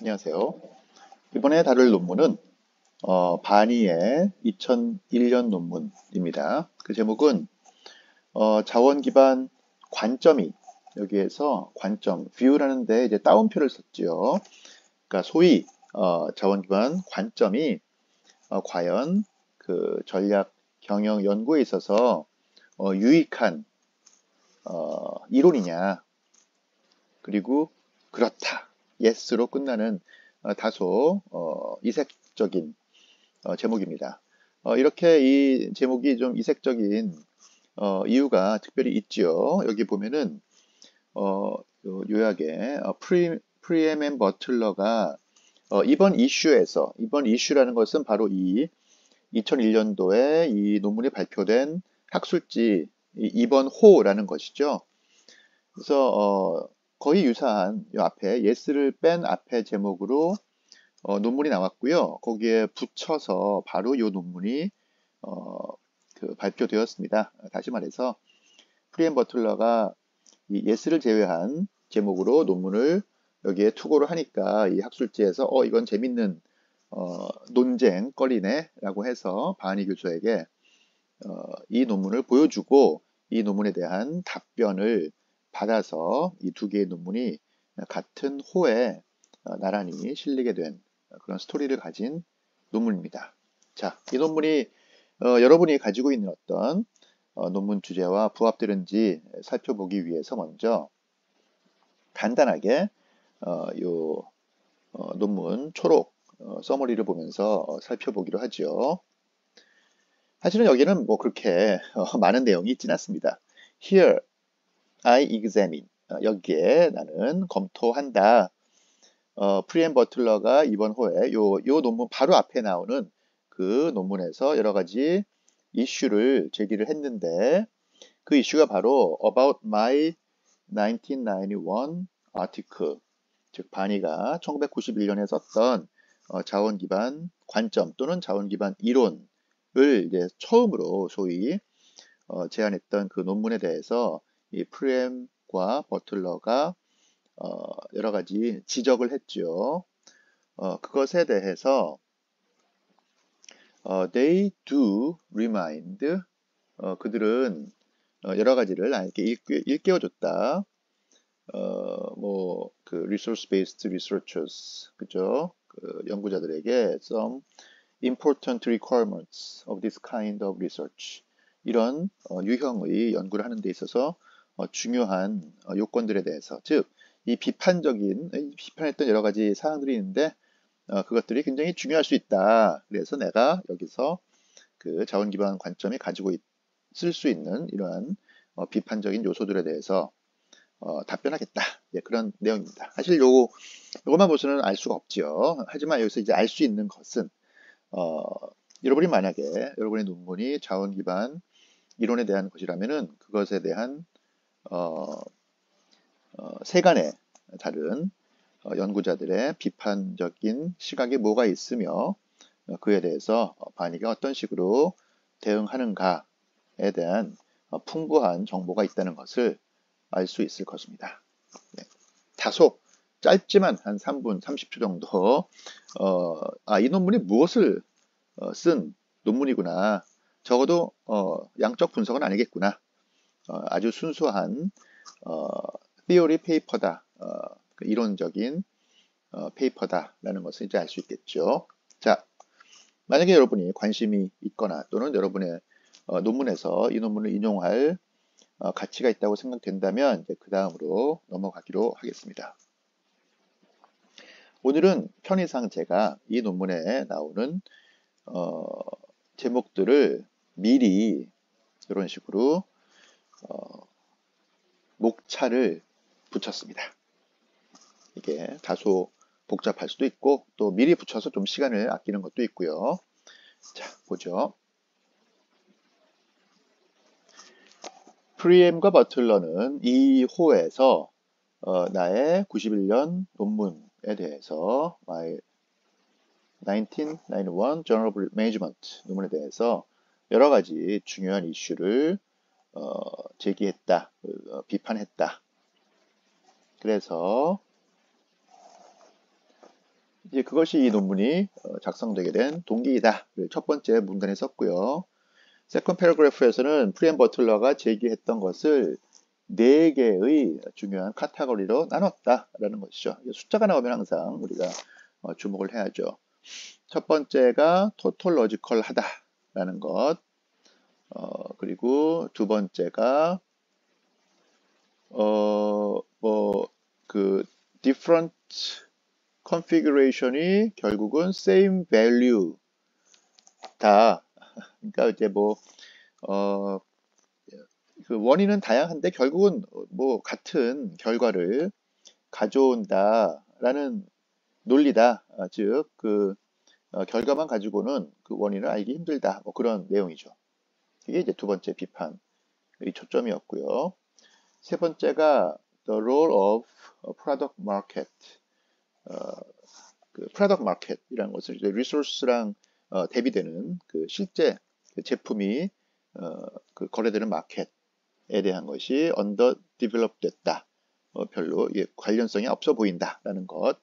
안녕하세요. 이번에 다룰 논문은 바니의 2001년 논문입니다. 그 제목은 자원 기반 관점이 여기에서 관점, view라는 데 이제 따옴표를 썼지요. 그러니까 소위 자원 기반 관점이 과연 그 전략 경영 연구에 있어서 유익한 이론이냐, 그리고 그렇다, yes로 끝나는 다소 이색적인 제목입니다. 이렇게 이 제목이 좀 이색적인 이유가 특별히 있지요. 여기 보면은 요약에 프리엠 앤 버틀러가 이번 이슈라는 것은 바로 이 2001년도에 이 논문이 발표된 학술지 이번 호라는 것이죠. 그래서 거의 유사한 이 앞에 yes를 뺀 앞에 제목으로 논문이 나왔고요. 거기에 붙여서 바로 이 논문이 어, 발표되었습니다. 다시 말해서 프리엠 버틀러가 이 yes를 제외한 제목으로 논문을 여기에 투고를 하니까 이 학술지에서 이건 재밌는 논쟁거리네라고 해서 바니 교수에게 이 논문을 보여주고 이 논문에 대한 답변을 받아서 이 두 개의 논문이 같은 호에 나란히 실리게 된 그런 스토리를 가진 논문입니다. 자, 이 논문이 여러분이 가지고 있는 어떤 논문 주제와 부합되는지 살펴보기 위해서 먼저 간단하게 요 논문 초록 서머리를 보면서 살펴보기로 하죠. 사실은 여기는 뭐 그렇게 많은 내용이 있진 않습니다. Here I examine. 여기에 나는 검토한다. 프리엠 버틀러가 이번 호에 요 논문 바로 앞에 나오는 그 논문에서 여러 가지 이슈를 제기를 했는데 그 이슈가 바로 About my 1991 article, 즉 바니가 1991년에 썼던 자원 기반 관점 또는 자원 기반 이론을 이제 처음으로 소위 제안했던 그 논문에 대해서 이 프렘과 버틀러가 여러 가지 지적을 했죠. 그것에 대해서 they do remind, 그들은 여러 가지를 나에게 일깨워줬다. 그 resource-based researchers, 그죠? 그 연구자들에게 some important requirements of this kind of research. 이런 유형의 연구를 하는 데 있어서 중요한 요건들에 대해서, 즉, 이 비판했던 여러 가지 사항들이 있는데 그것들이 굉장히 중요할 수 있다. 그래서 내가 여기서 그 자원 기반 관점이 가지고 있을 수 있는 이러한 비판적인 요소들에 대해서 답변하겠다. 예, 그런 내용입니다. 사실 요것만 보서는 알 수가 없지요. 하지만 여기서 이제 알 수 있는 것은 어, 여러분이 만약에 여러분의 논문이 자원 기반 이론에 대한 것이라면은 그것에 대한 어, 세간의 다른 연구자들의 비판적인 시각이 뭐가 있으며 그에 대해서 바니가 어떤 식으로 대응하는가에 대한 풍부한 정보가 있다는 것을 알 수 있을 것입니다. 네. 다소 짧지만 한 3분 30초 정도 이 논문이 무엇을 쓴 논문이구나. 적어도 양적 분석은 아니겠구나. 아주 순수한 theory paper다. 그 이론적인 페이퍼다라는 것을 이제 알 수 있겠죠. 자, 만약에 여러분이 관심이 있거나 또는 여러분의 논문에서 이 논문을 인용할 가치가 있다고 생각된다면 그 다음으로 넘어가기로 하겠습니다. 오늘은 편의상 제가 이 논문에 나오는 제목들을 미리 이런 식으로 목차를 붙였습니다. 이게 다소 복잡할 수도 있고 또 미리 붙여서 좀 시간을 아끼는 것도 있고요. 자, 보죠. 프리엠과 버틀러는 이 호에서 나의 91년 논문에 대해서 my 1991 Journal of Management 논문에 대해서 여러 가지 중요한 이슈를 제기했다, 비판했다. 그래서 이제 그것이 이 논문이 작성되게 된 동기이다. 첫 번째 문단에 썼고요. 세컨 패러그래프에서는 프리앤 버틀러가 제기했던 것을 네 개의 중요한 카테고리로 나눴다라는 것이죠. 숫자가 나오면 항상 우리가 주목을 해야죠. 첫 번째가 토톨러지컬하다라는 것, 그리고 두 번째가 그 different configuration이 결국은 same value 다. 그러니까 이제 그 원인은 다양한데 결국은 뭐 같은 결과를 가져온다라는 논리다. 즉, 결과만 가지고는 그 원인을 알기 힘들다. 뭐 그런 내용이죠. 이게 이제 두 번째 비판의 초점이었고요. 세 번째가 the role of product market. 그 product market이라는 것을 이제 resource랑 대비되는 그 실제 그 제품이 그 거래되는 마켓에 대한 것이 underdeveloped 됐다. 별로 관련성이 없어 보인다라는 것.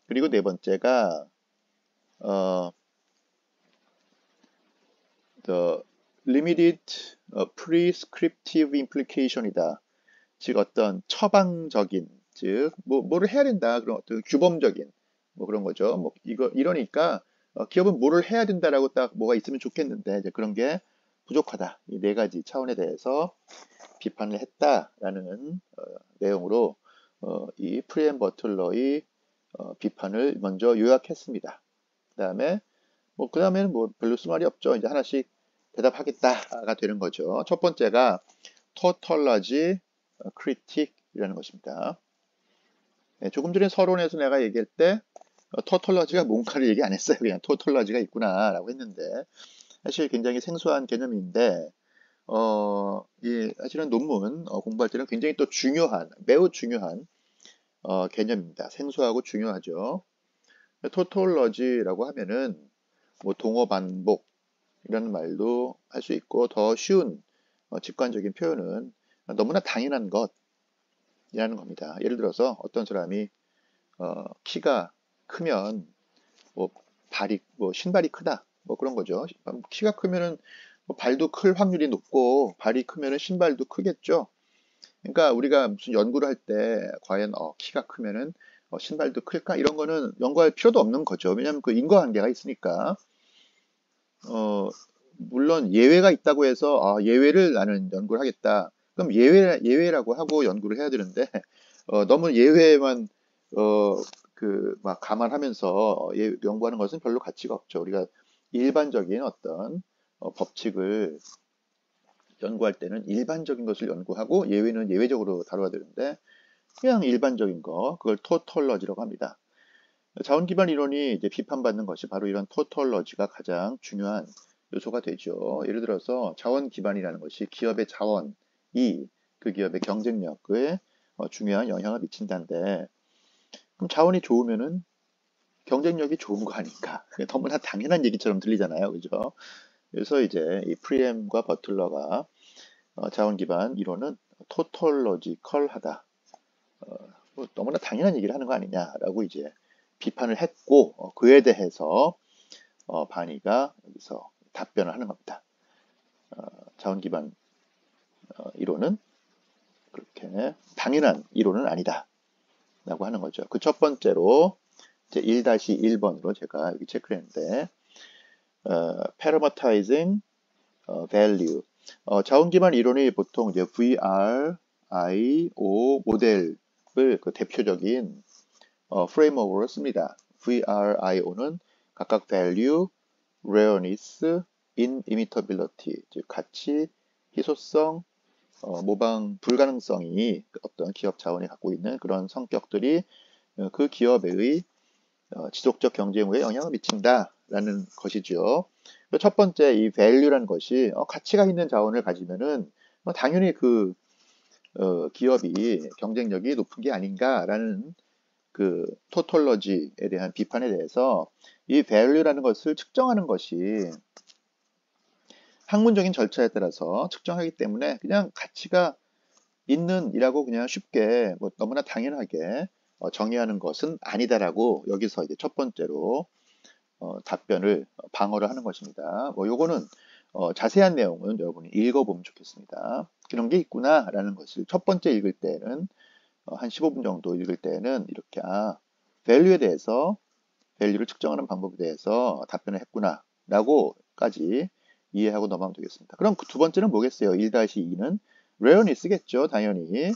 그리고 네 번째가 the limited prescriptive implication이다. 즉 어떤 처방적인, 즉 뭐를 해야 된다 그런 어떤 규범적인 뭐 그런 거죠. 뭐 이러니까 기업은 뭐를 해야 된다라고 딱 뭐가 있으면 좋겠는데 이제 그런 게 부족하다. 이 네 가지 차원에 대해서 비판을 했다라는 내용으로 이 프리앤 버틀러의 비판을 먼저 요약했습니다. 그다음에는 뭐 별로 쓸 말이 없죠. 이제 하나씩 대답하겠다가 되는 거죠. 첫 번째가 tautology critic이라는 것입니다. 네, 조금 전에 서론에서 내가 얘기할 때 tautology가 뭔가를 얘기 안 했어요. 그냥 tautology가 있구나라고 했는데 사실 굉장히 생소한 개념인데 사실은 논문 공부할 때는 굉장히 또 매우 중요한 개념입니다. 생소하고 중요하죠. tautology라고 하면은 뭐 동어 반복이라는 말도 할 수 있고 더 쉬운 직관적인 표현은 너무나 당연한 것이라는 겁니다. 예를 들어서 어떤 사람이 키가 크면 뭐 신발이 크다 뭐 그런 거죠. 키가 크면은 발도 클 확률이 높고 발이 크면은 신발도 크겠죠. 그러니까 우리가 무슨 연구를 할 때 과연 키가 크면은 신발도 클까 이런 거는 연구할 필요도 없는 거죠. 왜냐하면 그 인과관계가 있으니까. 물론 예외가 있다고 해서 예외를 나는 연구를 하겠다. 그럼 예외라고 하고 연구를 해야 되는데 너무 예외만 막 감안하면서 연구하는 것은 별로 가치가 없죠. 우리가 일반적인 어떤 법칙을 연구할 때는 일반적인 것을 연구하고 예외는 예외적으로 다뤄야 되는데 그냥 일반적인 거 그걸 토톨러지라고 합니다. 자원 기반 이론이 이제 비판받는 것이 바로 이런 토톨러지가 가장 중요한 요소가 되죠. 예를 들어서 자원 기반이라는 것이 기업의 자원이 그 기업의 경쟁력에 중요한 영향을 미친다는데 그럼 자원이 좋으면은 경쟁력이 좋은 거 아닌가? 너무나 당연한 얘기처럼 들리잖아요. 그죠? 그래서 이제 이 프리엠과 버틀러가 자원 기반 이론은 토톨러지컬하다. 너무나 당연한 얘기를 하는 거 아니냐라고 이제 비판을 했고 그에 대해서 바니가 여기서 답변을 하는 겁니다. 자원 기반 이론은 그렇게 당연한 이론은 아니다 라고 하는 거죠. 그 첫 번째로 이제 1-1번으로 제가 여기 체크를 했는데 parameterizing value 자원 기반 이론이 보통 이제 VRIO 모델을 그 대표적인 프레임워크로 씁니다. VRIO는 각각 value, rareness, inimitability, 즉 가치, 희소성, 모방 불가능성이 어떤 기업 자원이 갖고 있는 그런 성격들이 그 기업의 지속적 경쟁에 영향을 미친다라는 것이죠. 첫 번째 이 value라는 것이 가치가 있는 자원을 가지면은 당연히 그 기업이 경쟁력이 높은 게 아닌가라는 그 토톨러지에 대한 비판에 대해서 이 value라는 것을 측정하는 것이 학문적인 절차에 따라서 측정하기 때문에 그냥 가치가 있는 이라고 그냥 쉽게 너무나 당연하게 정의하는 것은 아니다라고 여기서 이제 첫 번째로 답변을 방어를 하는 것입니다. 뭐 요거는 자세한 내용은 여러분이 읽어보면 좋겠습니다. 그런 게 있구나라는 것을 첫 번째 읽을 때는 한 15분 정도 읽을 때는 이렇게 value에 대해서 value를 측정하는 방법에 대해서 답변을 했구나라고까지 이해하고 넘어가면 되겠습니다. 그럼 그 두 번째는 뭐겠어요? 1-2는 rareness겠죠. 당연히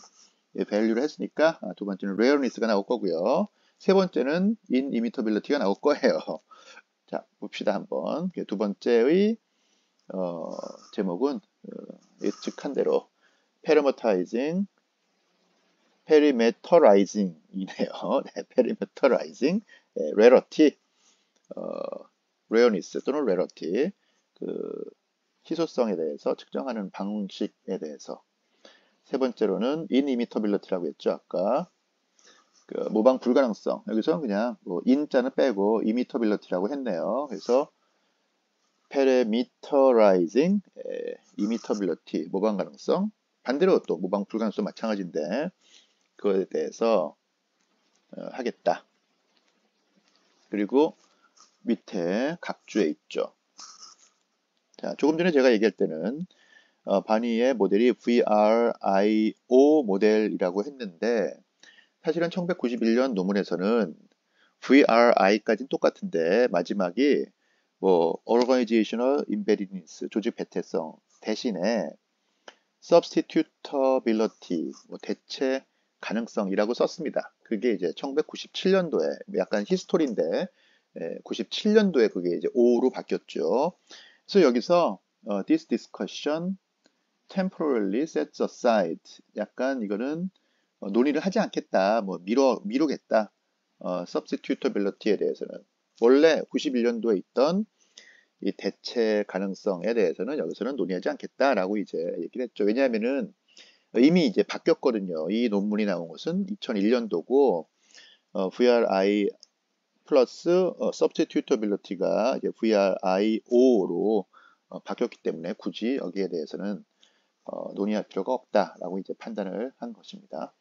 value를 했으니까 두 번째는 rareness가 나올 거고요. 세 번째는 inimitability가 나올 거예요. 자, 봅시다 한번. 두 번째의 제목은 예측한 대로 perimeterizing이네요. 네, perimeterizing, rarity, rareness 또는 rarity, 그 희소성에 대해서 측정하는 방식에 대해서. 세 번째로는 inimitability라고 했죠. 아까 그 모방 불가능성. 여기서 그냥 뭐 in자는 빼고 imitability라고 했네요. 그래서 parameterizing, imitability, 모방 가능성. 반대로 또 모방 불가능성 마찬가지인데 그거에 대해서 하겠다. 그리고 밑에 각주에 있죠. 자, 조금 전에 제가 얘기할 때는 바니의 모델이 VRIO 모델이라고 했는데 사실은 1991년 논문에서는 VRI까지는 똑같은데 마지막이 뭐 Organizational Embeddedness, 조직 배태성 대신에 Substitutability, 뭐 대체 가능성이라고 썼습니다. 그게 이제 1997년도에 약간 히스토리인데 97년도에 그게 이제 O로 바뀌었죠. 그래서 여기서 this discussion temporarily sets aside 약간 이거는 논의를 하지 않겠다, 뭐 미루겠다. substitutability에 대해서는 원래 91년도에 있던 이 대체 가능성에 대해서는 여기서는 논의하지 않겠다라고 이제 얘기를 했죠. 왜냐하면은 이미 이제 바뀌었거든요. 이 논문이 나온 것은 2001년도고 VRI 플러스 substitutability가 이제 VRIO로 바뀌었기 때문에 굳이 여기에 대해서는 논의할 필요가 없다라고 이제 판단을 한 것입니다.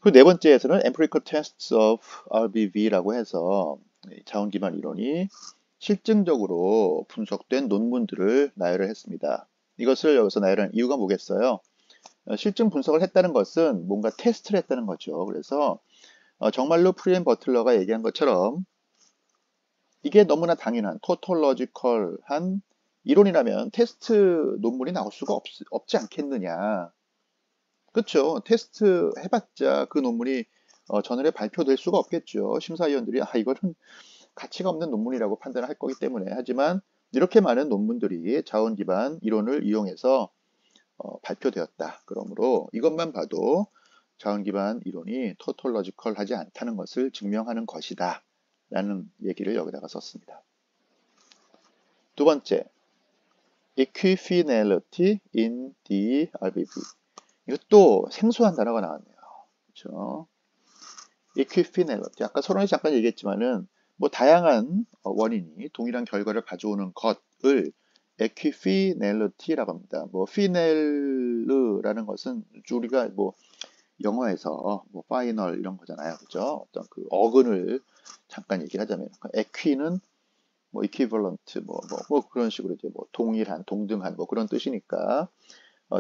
그 네 번째에서는 empirical tests of RBV라고 해서 자원 기반 이론이 실증적으로 분석된 논문들을 나열을 했습니다. 이것을 여기서 나열한 이유가 뭐겠어요? 실증 분석을 했다는 것은 뭔가 테스트를 했다는 거죠. 그래서 정말로 프리앤 버틀러가 얘기한 것처럼 이게 너무나 당연한 토톨러지컬한 이론이라면 테스트 논문이 나올 수가 없지 않겠느냐. 그렇죠. 테스트 해봤자 그 논문이 전월에 발표될 수가 없겠죠. 심사위원들이 이거는 가치가 없는 논문이라고 판단을 할 거기 때문에. 하지만 이렇게 많은 논문들이 자원 기반 이론을 이용해서 발표되었다. 그러므로 이것만 봐도 자원 기반 이론이 토톨러지컬하지 않다는 것을 증명하는 것이다. 라는 얘기를 여기다가 썼습니다. 두 번째, equifinality in the RBV. 이것도 생소한 단어가 나왔네요. 그렇죠? equifinality. 아까 서론에 잠깐 얘기했지만은 뭐 다양한 원인이 동일한 결과를 가져오는 것을 equifinality라고 합니다. 뭐 final라는 것은 우리가 뭐 영어에서 뭐 final 이런 거잖아요. 그죠? 어떤 그 어근을 잠깐 얘기하자면 equi는 뭐 equivalent 뭐 그런 식으로 이제 뭐 동일한, 동등한 뭐 그런 뜻이니까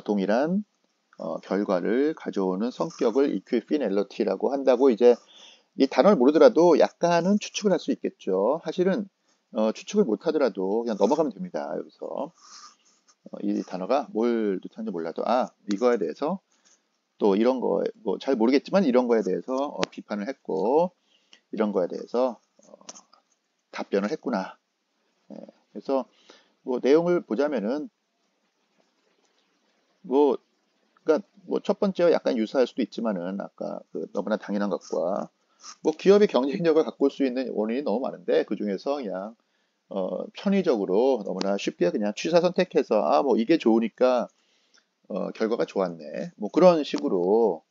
동일한 결과를 가져오는 성격을 equifinality라고 한다고 이제 이 단어를 모르더라도 약간은 추측을 할 수 있겠죠. 사실은 추측을 못하더라도 그냥 넘어가면 됩니다. 여기서 이 단어가 뭘 뜻하는지 몰라도 이거에 대해서 또 이런 거 뭐 잘 모르겠지만 이런 거에 대해서 비판을 했고 이런 거에 대해서 답변을 했구나. 그래서 뭐 내용을 보자면은 뭐 그러니까 뭐 첫 번째와 약간 유사할 수도 있지만은 아까 그 너무나 당연한 것과 뭐 기업이 경쟁력을 갖고 올 수 있는 원인이 너무 많은데 그 중에서 그냥 편의적으로 너무나 쉽게 그냥 취사 선택해서 뭐 이게 좋으니까 결과가 좋았네 뭐 그런 식으로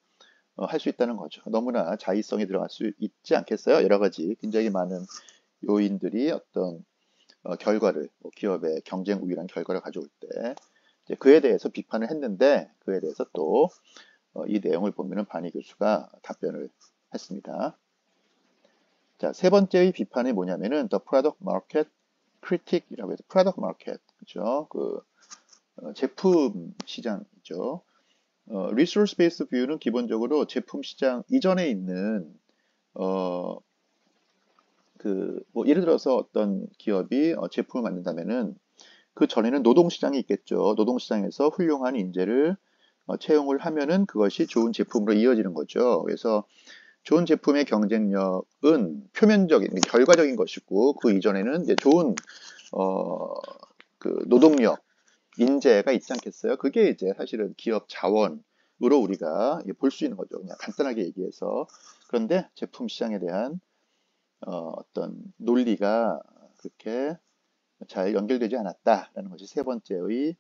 할 수 있다는 거죠. 너무나 자의성이 들어갈 수 있지 않겠어요? 여러 가지 굉장히 많은 요인들이 어떤 결과를 기업의 경쟁 우위란 결과를 가져올 때 이제 그에 대해서 비판을 했는데 그에 대해서 또 이 내용을 보면은 바니 교수가 답변을 했습니다. 자, 세 번째의 비판이 뭐냐면은 The Product Market Critic이라고 해서 Product Market, 그죠? 제품 시장이죠. Resource Based View는 기본적으로 제품 시장 이전에 있는 뭐 예를 들어서 어떤 기업이 제품을 만든다면은 그 전에는 노동시장이 있겠죠. 노동시장에서 훌륭한 인재를 채용을 하면은 그것이 좋은 제품으로 이어지는 거죠. 그래서 좋은 제품의 경쟁력은 표면적인, 결과적인 것이고, 그 이전에는 이제 좋은, 노동력, 인재가 있지 않겠어요? 그게 이제 사실은 기업 자원으로 우리가 볼 수 있는 거죠. 그냥 간단하게 얘기해서. 그런데 제품 시장에 대한 어떤 논리가 그렇게 잘 연결되지 않았다라는 것이 세 번째의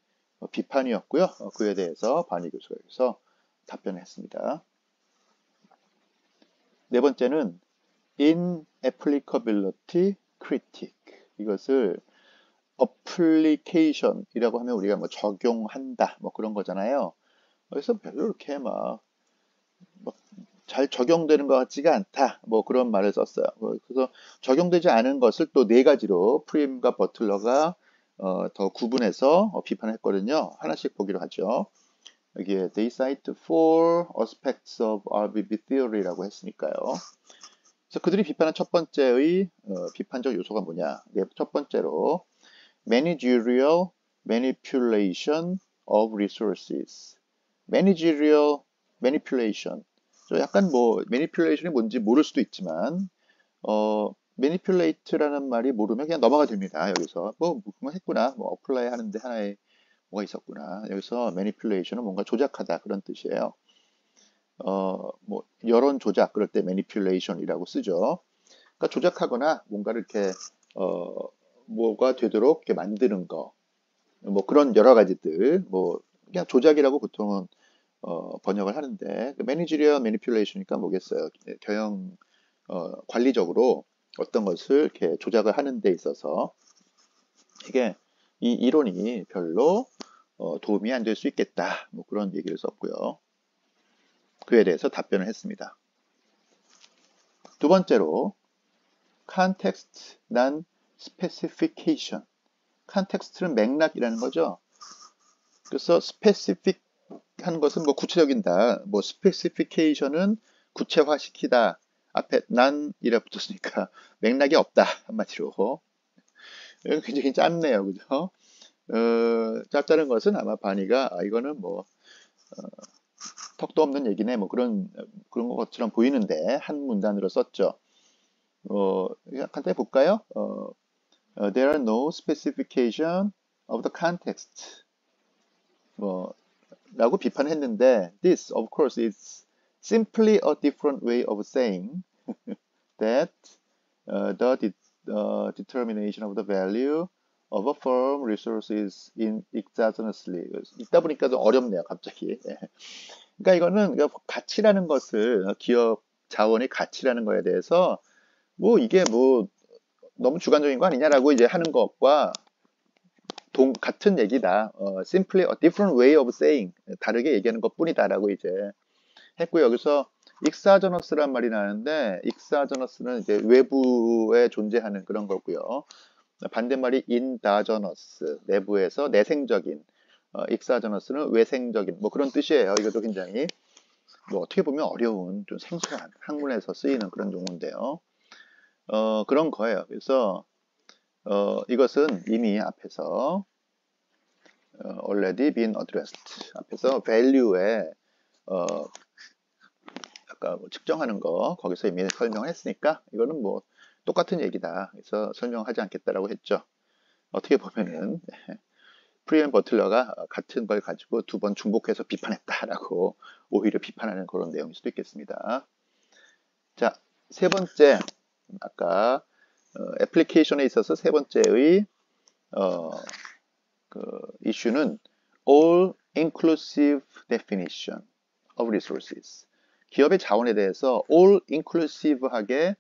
비판이었고요. 그에 대해서 바니 교수가 답변을 했습니다. 네 번째는 inapplicability critic. 이것을 application이라고 하면 우리가 뭐 적용한다 뭐 그런 거잖아요. 그래서 별로 이렇게 막 잘 적용되는 것 같지가 않다 뭐 그런 말을 썼어요. 그래서 적용되지 않은 것을 또 네 가지로 프림과 버틀러가 더 구분해서 비판했거든요. 하나씩 보기로 하죠. 여기에 they cite four aspects of RBB theory라고 했으니까요. 그래서 그들이 비판한 첫 번째의 비판적 요소가 뭐냐? 네, 첫 번째로 managerial manipulation of resources. managerial manipulation. 약간 뭐 manipulation이 뭔지 모를 수도 있지만 manipulate라는 말이 모르면 그냥 넘어가 됩니다. 여기서 뭐 했구나, 뭐 apply 하는데 하나의 뭐가 있었구나. 여기서 manipulation은 뭔가 조작하다 그런 뜻이에요. 뭐 여론 조작 그럴 때 manipulation이라고 쓰죠. 그러니까 조작하거나 뭔가를 이렇게 뭐가 되도록 이렇게 만드는 거, 뭐 그런 여러 가지들, 뭐 그냥 조작이라고 보통은 번역을 하는데 managerial manipulation이니까 뭐겠어요? 경영 관리적으로 어떤 것을 이렇게 조작을 하는 데 있어서 이게 이 이론이 별로 도움이 안 될 수 있겠다. 뭐 그런 얘기를 썼고요. 그에 대해서 답변을 했습니다. 두 번째로 context 난 specification. context는 맥락이라는 거죠. 그래서 specific 한 것은 뭐 구체적인다. 뭐 specification은 구체화시키다. 앞에 난이라 붙었으니까 맥락이 없다. 한마디로. 굉장히 짧네요. 그죠? 짧다는 것은 아마 바니가 이거는 뭐 턱도 없는 얘기네 뭐 그런 것처럼 보이는데 한 문단으로 썼죠. 간단히 볼까요? There are no specification of the context. 라고 비판했는데 this of course is simply a different way of saying that the determination of the value of a firm resources in exogenously. 읽다 보니까 좀 어렵네요, 갑자기. 그러니까 이거는 가치라는 것을 기업 자원의 가치라는 거에 대해서 뭐 이게 뭐 너무 주관적인 거 아니냐라고 이제 하는 것과 같은 얘기다. simply a different way of saying. 다르게 얘기하는 것 뿐이다라고 이제 했고요. 여기서 exogenous란 말이 나는데 exogenous는 이제 외부에 존재하는 그런 거고요. 반대말이 endogenous, 내부에서 내생적인. exogenous는 외생적인 뭐 그런 뜻이에요. 이것도 굉장히 뭐 어떻게 보면 어려운 좀 생소한 학문에서 쓰이는 그런 용어인데요. 그런 거예요. 그래서 이것은 이미 앞에서 already been addressed. 앞에서 value에 아까 뭐 측정하는 거 거기서 이미 설명을 했으니까 이거는 뭐 똑같은 얘기다. 그래서 설명하지 않겠다라고 했죠. 어떻게 보면은 프리앤 버틀러가 같은 걸 가지고 두 번 중복해서 비판했다라고 오히려 비판하는 그런 내용일 수도 있겠습니다. 자, 세 번째 아까 애플리케이션에 있어서 세 번째의 이슈는 all inclusive definition of resources. 기업의 자원에 대해서 all inclusive하게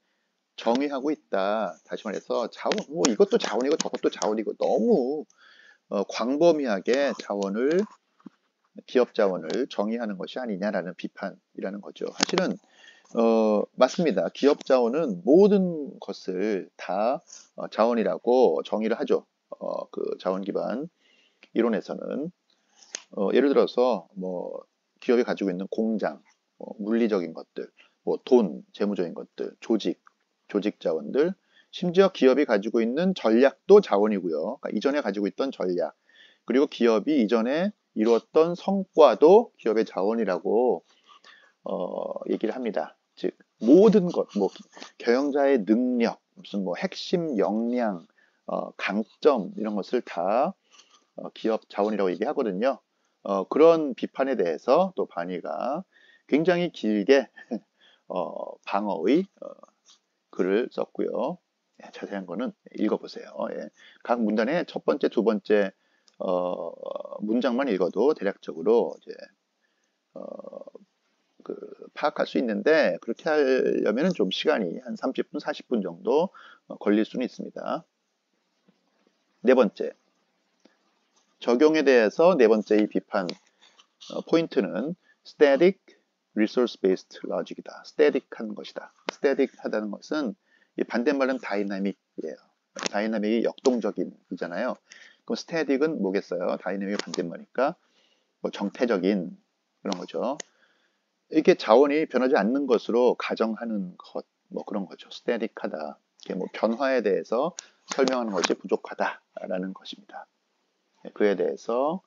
정의하고 있다. 다시 말해서 자원, 뭐 이것도 자원이고 저것도 자원이고 너무 광범위하게 자원을 기업 자원을 정의하는 것이 아니냐라는 비판이라는 거죠. 사실은 맞습니다. 기업 자원은 모든 것을 다 자원이라고 정의를 하죠. 그 자원 기반 이론에서는 예를 들어서 뭐 기업이 가지고 있는 공장, 물리적인 것들, 뭐 돈, 재무적인 것들, 조직 자원들, 심지어 기업이 가지고 있는 전략도 자원이고요. 그러니까 이전에 가지고 있던 전략, 그리고 기업이 이전에 이루었던 성과도 기업의 자원이라고 얘기를 합니다. 즉 모든 것, 뭐 경영자의 능력, 무슨 뭐 핵심 역량, 강점 이런 것을 다 기업 자원이라고 얘기하거든요. 그런 비판에 대해서 또 바니가 굉장히 길게 방어의 글을 썼고요. 자세한 거는 읽어보세요. 예. 각 문단의 첫 번째, 두 번째 문장만 읽어도 대략적으로 이제 파악할 수 있는데 그렇게 하려면 좀 시간이 한 30분, 40분 정도 걸릴 수는 있습니다. 네 번째, 적용에 대해서 네 번째 이 비판 포인트는 static resource-based logic이다. static한 것이다. static하다는 것은 이 반대말은 dynamic이에요. dynamic이 역동적인이잖아요. 그럼 static은 뭐겠어요? dynamic의 반대말이니까 뭐 정태적인 그런 거죠. 이렇게 자원이 변하지 않는 것으로 가정하는 것, 뭐 그런 거죠. static하다. 이게 뭐 변화에 대해서 설명하는 것이 부족하다라는 것입니다. 그에 대해서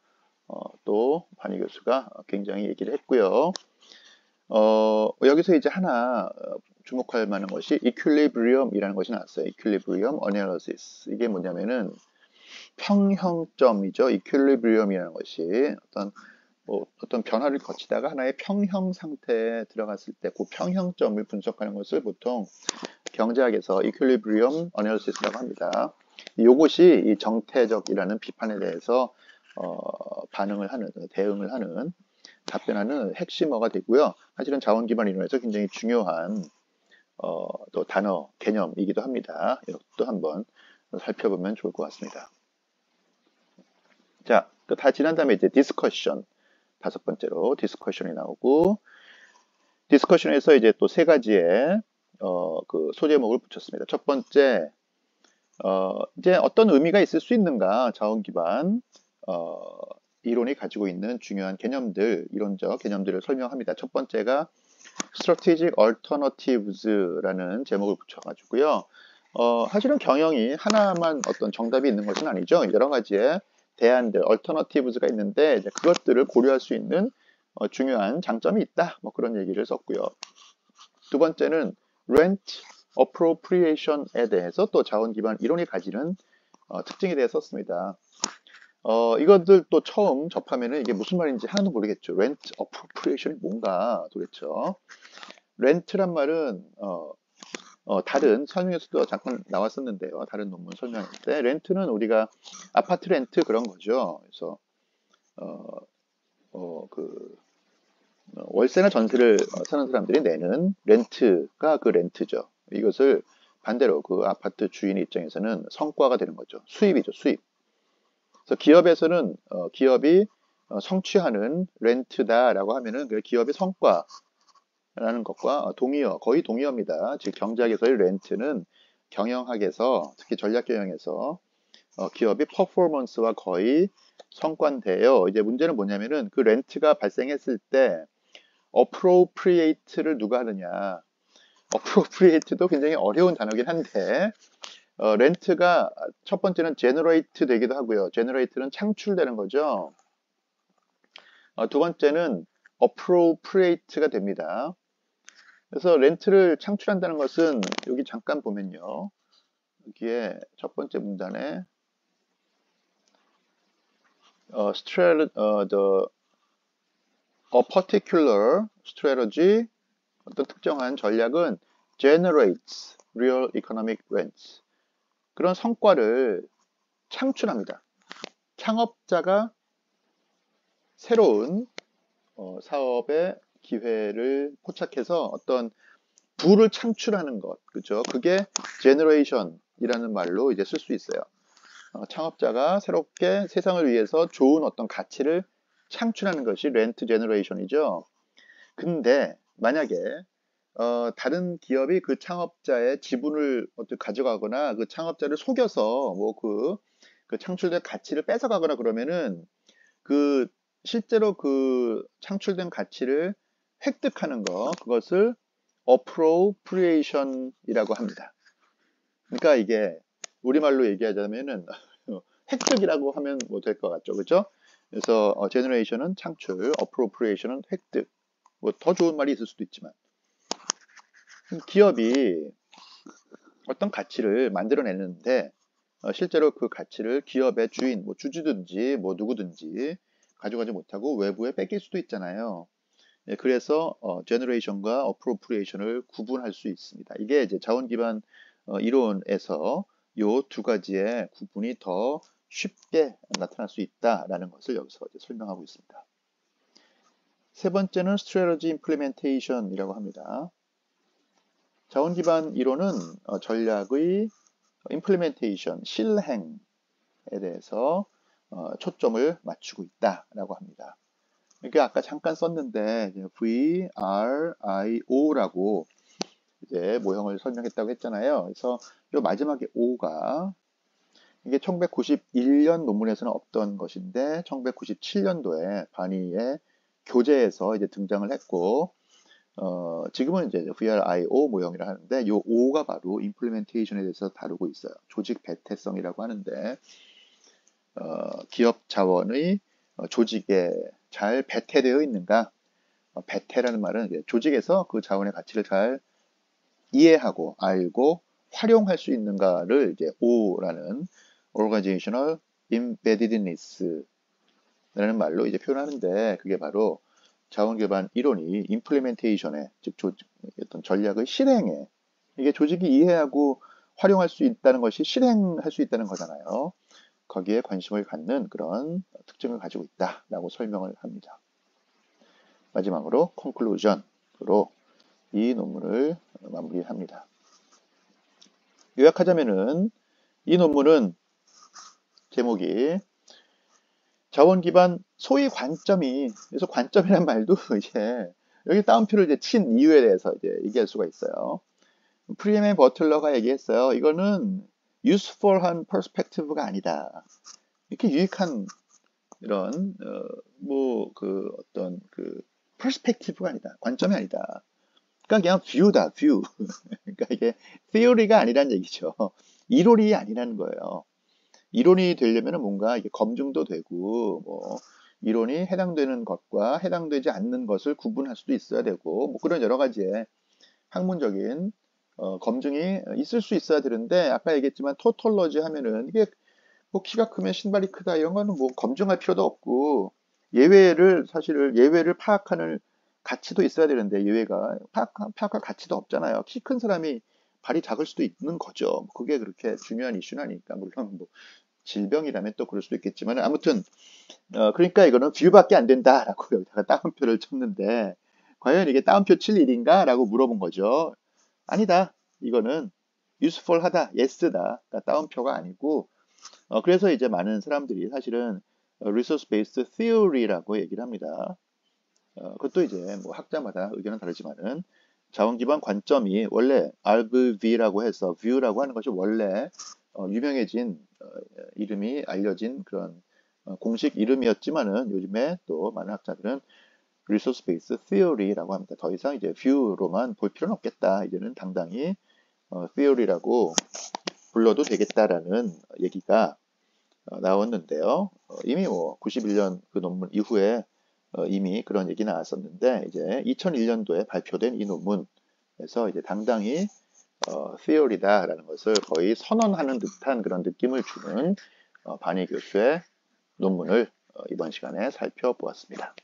또 바니 교수가 굉장히 얘기를 했고요. 여기서 이제 하나 주목할 만한 것이 equilibrium이라는 것이 나왔어요. equilibrium analysis. 이게 뭐냐면은 평형점이죠. equilibrium이라는 것이 어떤 변화를 거치다가 하나의 평형 상태에 들어갔을 때 그 평형점을 분석하는 것을 보통 경제학에서 equilibrium analysis라고 합니다. 이것이 이 정태적이라는 비판에 대해서 대응을 하는 답변하는 핵심어가 되고요. 사실은 자원 기반 이론에서 굉장히 중요한 또 단어, 개념이기도 합니다. 이것도 한번 살펴보면 좋을 것 같습니다. 자, 다 지난 다음에 이제 디스커션, 다섯 번째로 디스커션이 나오고, 디스커션에서 이제 또 세 가지의 그 소제목을 붙였습니다. 첫 번째, 이제 어떤 의미가 있을 수 있는가, 자원 기반 이론이 가지고 있는 중요한 개념들, 이론적 개념들을 설명합니다. 첫 번째가 Strategic Alternatives라는 제목을 붙여가지고요. 사실은 경영이 하나만 어떤 정답이 있는 것은 아니죠. 여러 가지의 대안들, Alternatives가 있는데 이제 그것들을 고려할 수 있는 중요한 장점이 있다. 뭐 그런 얘기를 썼고요. 두 번째는 Rent Appropriation에 대해서 또 자원 기반 이론이 가지는 특징에 대해 썼습니다. 이것들 또 처음 접하면은 이게 무슨 말인지 하나도 모르겠죠. Rent Appropriation이 뭔가 도대체. 렌트란 말은 다른 설명에서도 잠깐 나왔었는데요. 다른 논문 설명할 때 렌트는 우리가 아파트 렌트 그런 거죠. 그래서 월세나 전세를 사는 사람들이 내는 렌트가 그 렌트죠. 이것을 반대로 그 아파트 주인 입장에서는 성과가 되는 거죠. 수입이죠, 수입. 그래서 기업에서는 기업이 성취하는 렌트다라고 하면은 그 기업의 성과라는 것과 거의 동의어입니다. 즉 경제학에서의 렌트는 경영학에서 특히 전략 경영에서 기업이 퍼포먼스와 거의 성과인데요. 이제 문제는 뭐냐면은 그 렌트가 발생했을 때 appropriate를 누가 하느냐. appropriate도 굉장히 어려운 단어긴 한데 렌트가 첫 번째는 generate 되기도 하고요. generate는 창출되는 거죠. 두 번째는 appropriate가 됩니다. 그래서 렌트를 창출한다는 것은 여기 잠깐 보면요. 여기에 첫 번째 문단에 a particular strategy, 어떤 특정한 전략은 generates real economic rents. 그런 성과를 창출합니다. 창업자가 새로운 사업의 기회를 포착해서 어떤 부를 창출하는 것, 그죠? 그게 generation이라는 말로 이제 쓸 수 있어요. 창업자가 새롭게 세상을 위해서 좋은 어떤 가치를 창출하는 것이 렌트 제너레이션이죠. 근데 만약에 다른 기업이 그 창업자의 지분을 어떻게 가져가거나 그 창업자를 속여서 뭐 그 창출된 가치를 뺏어가거나 그러면은 그 실제로 그 창출된 가치를 획득하는 거, 그것을 appropriation이라고 합니다. 그러니까 이게 우리말로 얘기하자면은 획득이라고 하면 뭐 될 것 같죠, 그죠? 그래서 generation은 창출, appropriation은 획득. 뭐 더 좋은 말이 있을 수도 있지만 기업이 어떤 가치를 만들어내는데 실제로 그 가치를 기업의 주인, 뭐 주주든지 뭐 누구든지 가져가지 못하고 외부에 뺏길 수도 있잖아요. 예, 그래서 generation과 appropriation을 구분할 수 있습니다. 이게 이제 자원 기반 이론에서 요 두 가지의 구분이 더 쉽게 나타날 수 있다라는 것을 여기서 이제 설명하고 있습니다. 세 번째는 strategy implementation이라고 합니다. 자원 기반 이론은 전략의 implementation, 실행에 대해서 초점을 맞추고 있다라고 합니다. 이게 아까 잠깐 썼는데 VRIO라고 이제 모형을 설명했다고 했잖아요. 그래서 이 마지막에 O가 이게 1991년 논문에서는 없던 것인데 1997년도에 바니의 교재에서 이제 등장을 했고 지금은 이제 VRIO 모형이라 하는데 이 O가 바로 임플리멘테이션에 대해서 다루고 있어요. 조직 배태성이라고 하는데 기업 자원의 조직에 잘 배태되어 있는가? 배태라는 말은 조직에서 그 자원의 가치를 잘 이해하고 알고 활용할 수 있는가를 이제 O라는 Organizational Embeddedness라는 말로 이제 표현하는데 그게 바로 자원 기반 이론이 임플리멘테이션에 즉 어떤 전략의 실행에 이게 조직이 이해하고 활용할 수 있다는 것이 실행할 수 있다는 거잖아요. 거기에 관심을 갖는 그런 특징을 가지고 있다라고 설명을 합니다. 마지막으로 conclusion으로 이 논문을 마무리합니다. 요약하자면은 이 논문은 제목이 자원 기반 소위 관점이 그래서 관점이란 말도 이제 여기 따옴표를 이제 친 이유에 대해서 이제 얘기할 수가 있어요. 프리맨 버틀러가 얘기했어요. 이거는 useful한 perspective가 아니다. 이렇게 유익한 이런 뭐 그 어떤 그 perspective가 아니다. 관점이 아니다. 그러니까 그냥 view다, view. 그러니까 이게 theory가 아니란 얘기죠. 이론이 아니라는 거예요. 이론이 되려면 뭔가 이게 검증도 되고 뭐 이론이 해당되는 것과 해당되지 않는 것을 구분할 수도 있어야 되고 뭐 그런 여러 가지의 학문적인 검증이 있을 수 있어야 되는데 아까 얘기했지만 토톨러지 하면은 이게 뭐 키가 크면 신발이 크다 이런 거는 뭐 검증할 필요도 없고 예외를 파악하는 가치도 있어야 되는데 예외가 파악할 가치도 없잖아요. 키 큰 사람이 발이 작을 수도 있는 거죠. 그게 그렇게 중요한 이슈는 아니니까 물론 뭐 질병이라면 또 그럴 수도 있겠지만 아무튼 그러니까 이거는 뷰밖에 안 된다라고 여기다가 따옴표를 쳤는데 과연 이게 따옴표 칠 일인가? 라고 물어본 거죠. 아니다. 이거는 useful하다. yes다. 그러니까 따옴표가 아니고 그래서 이제 많은 사람들이 사실은 resource based theory라고 얘기를 합니다. 그것도 이제 뭐 학자마다 의견은 다르지만은 자원 기반 관점이 원래 RV라고 해서 view라고 하는 것이 원래 유명해진 이름이 알려진 그런 공식 이름이었지만은 요즘에 또 많은 학자들은 resource based theory라고 합니다. 더 이상 이제 view로만 볼 필요는 없겠다. 이제는 당당히 theory라고 불러도 되겠다라는 얘기가 나왔는데요. 이미 뭐 91년 그 논문 이후에 이미 그런 얘기 나왔었는데 이제 2001년도에 발표된 이 논문에서 이제 당당히 theory다라는 것을 거의 선언하는 듯한 그런 느낌을 주는 바니 교수의 논문을 이번 시간에 살펴보았습니다.